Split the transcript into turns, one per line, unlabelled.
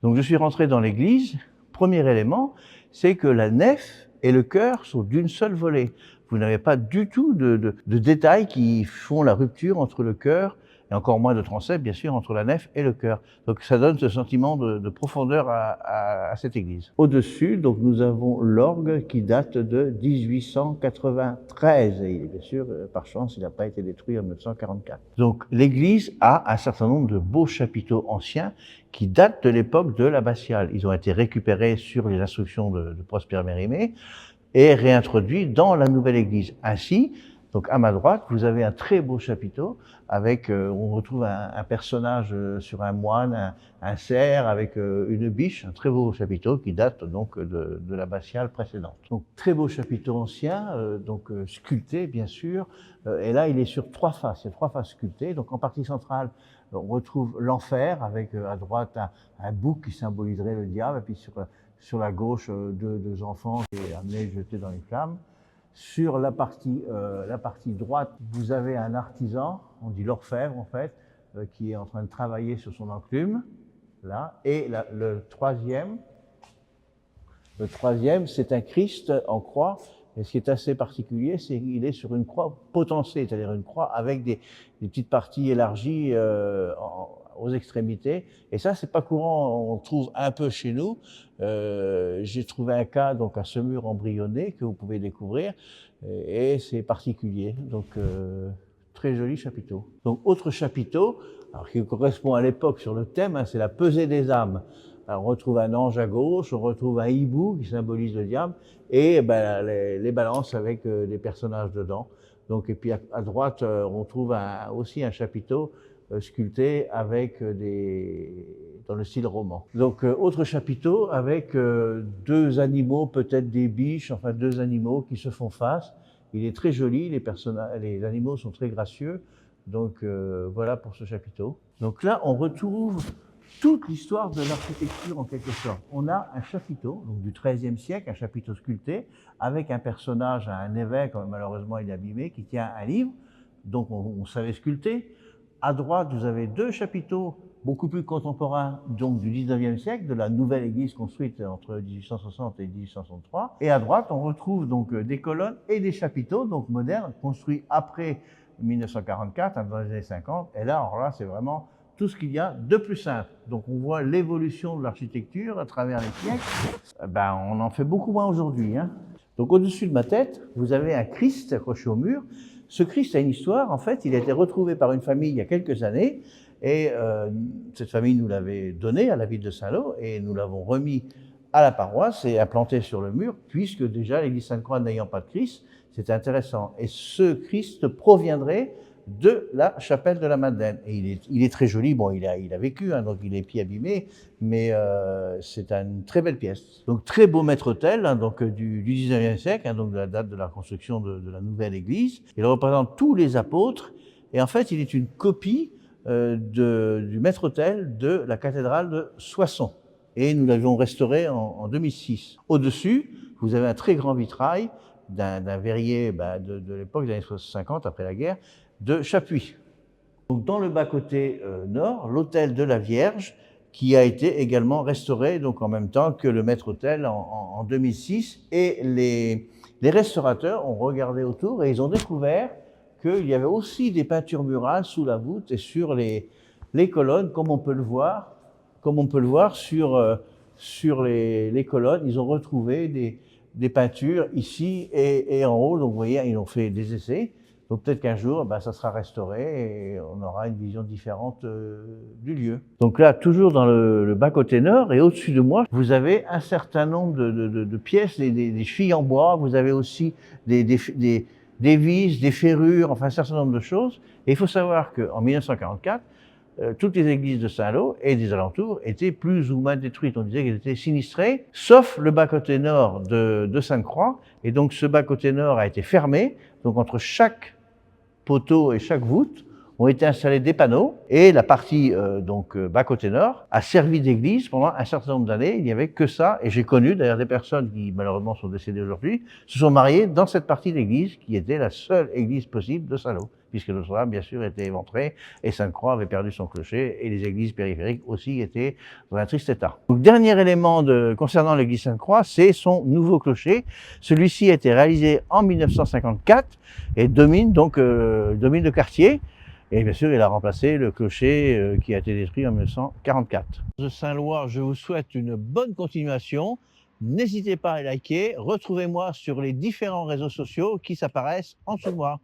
Donc je suis rentré dans l'église. Premier élément, c'est que la nef et le chœur sont d'une seule volée. Vous n'avez pas du tout de détails qui font la rupture entre le chœur, et encore moins de transept, bien sûr, entre la nef et le chœur. Donc ça donne ce sentiment de profondeur à cette église. Au-dessus, donc nous avons l'orgue qui date de 1893. Et bien sûr, par chance, il n'a pas été détruit en 1944. Donc l'église a un certain nombre de beaux chapiteaux anciens qui datent de l'époque de l'abbatiale. Ils ont été récupérés sur les instructions de Prosper Mérimée et réintroduits dans la nouvelle église. Ainsi, donc à ma droite, vous avez un très beau chapiteau avec, on retrouve un personnage sur un moine, un cerf avec une biche, un très beau chapiteau qui date donc de l'abbatiale précédente. Donc très beau chapiteau ancien, sculpté bien sûr, et là il est sur 3 faces, il y a 3 faces sculptées. Donc en partie centrale, on retrouve l'enfer avec à droite un bouc qui symboliserait le diable, et puis sur la gauche deux enfants qui est amenés jetés dans les flammes. Sur la partie droite, vous avez un artisan, on dit l'orfèvre en fait, qui est en train de travailler sur son enclume, là. Et le troisième, c'est un Christ en croix. Et ce qui est assez particulier, c'est qu'il est sur une croix potencée, c'est-à-dire une croix avec des petites parties élargies aux extrémités. Et ça, c'est pas courant, on le trouve un peu chez nous. J'ai trouvé un cas donc à Semur embryonné que vous pouvez découvrir, et c'est particulier. Donc très joli chapiteau. Donc autre chapiteau, alors qui correspond à l'époque sur le thème, hein, c'est la pesée des âmes. Alors, on retrouve un ange à gauche, on retrouve un hibou qui symbolise le diable, et les balances avec des personnages dedans. Donc, et puis à droite, on trouve aussi un chapiteau sculpté avec dans le style roman. Donc, autre chapiteau avec deux animaux, peut-être des biches, enfin deux animaux qui se font face. Il est très joli, les animaux sont très gracieux. Donc, voilà pour ce chapiteau. Donc là, on retrouve toute l'histoire de l'architecture en quelque sorte. On a un chapiteau donc du XIIIe siècle, un chapiteau sculpté, avec un personnage, un évêque, malheureusement il est abîmé, qui tient un livre, donc on savait sculpter. À droite, vous avez deux chapiteaux beaucoup plus contemporains, donc du XIXe siècle, de la nouvelle église construite entre 1860 et 1863. Et à droite, on retrouve donc des colonnes et des chapiteaux, donc modernes, construits après 1944, dans les années 50. Et là, alors là, c'est vraiment tout ce qu'il y a de plus simple. Donc on voit l'évolution de l'architecture à travers les siècles. On en fait beaucoup moins aujourd'hui, hein. Donc au-dessus de ma tête, vous avez un Christ accroché au mur. Ce Christ a une histoire. En fait, il a été retrouvé par une famille il y a quelques années, et cette famille nous l'avait donné à la ville de Saint-Lô, et nous l'avons remis à la paroisse et implanté sur le mur, puisque déjà l'église Sainte-Croix n'ayant pas de Christ, c'était intéressant. Et ce Christ proviendrait de la chapelle de la Madeleine. Et il est très joli. Bon, il a vécu, hein, donc il est pieds abîmés, mais c'est une très belle pièce. Donc très beau maître-autel, hein, donc du XIXe siècle, hein, donc de la date de la construction de la nouvelle église. Il représente tous les apôtres, et en fait, il est une copie du maître-autel de la cathédrale de Soissons. Et nous l'avions restauré en 2006. Au-dessus, vous avez un très grand vitrail d'un verrier de l'époque des années 50, après la guerre, de Chapuis. Donc, dans le bas-côté nord, l'autel de la Vierge, qui a été également restauré, donc en même temps que le maître-autel en 2006. Et les restaurateurs ont regardé autour et ils ont découvert qu'il y avait aussi des peintures murales sous la voûte et sur les colonnes, comme on peut le voir, sur les colonnes. Ils ont retrouvé des peintures ici et en haut. Donc vous voyez, ils ont fait des essais. Donc peut-être qu'un jour, ça sera restauré et on aura une vision différente du lieu. Donc là, toujours dans le bas-côté nord, et au-dessus de moi, vous avez un certain nombre de pièces, des chevilles en bois. Vous avez aussi des vis, des ferrures, enfin un certain nombre de choses. Et il faut savoir qu'en 1944, toutes les églises de Saint-Lô et des alentours étaient plus ou moins détruites. On disait qu'elles étaient sinistrées, sauf le bas-côté nord de Sainte-Croix. Et donc ce bas-côté nord a été fermé. Donc entre chaque poteau et chaque voûte, ont été installés des panneaux et la partie bas côté nord a servi d'église pendant un certain nombre d'années. Il n'y avait que ça et j'ai connu d'ailleurs des personnes qui malheureusement sont décédées aujourd'hui, se sont mariées dans cette partie d'église qui était la seule église possible de Saint-Lô, puisque Notre-Dame bien sûr était éventrée et Sainte-Croix avait perdu son clocher et les églises périphériques aussi étaient dans un triste état. Donc, dernier élément concernant l'église Sainte-Croix, c'est son nouveau clocher. Celui-ci a été réalisé en 1954 et domine le quartier. Et bien sûr, il a remplacé le clocher qui a été détruit en 1944. De Saint-Lois, je vous souhaite une bonne continuation. N'hésitez pas à liker. Retrouvez-moi sur les différents réseaux sociaux qui s'apparaissent en dessous de moi.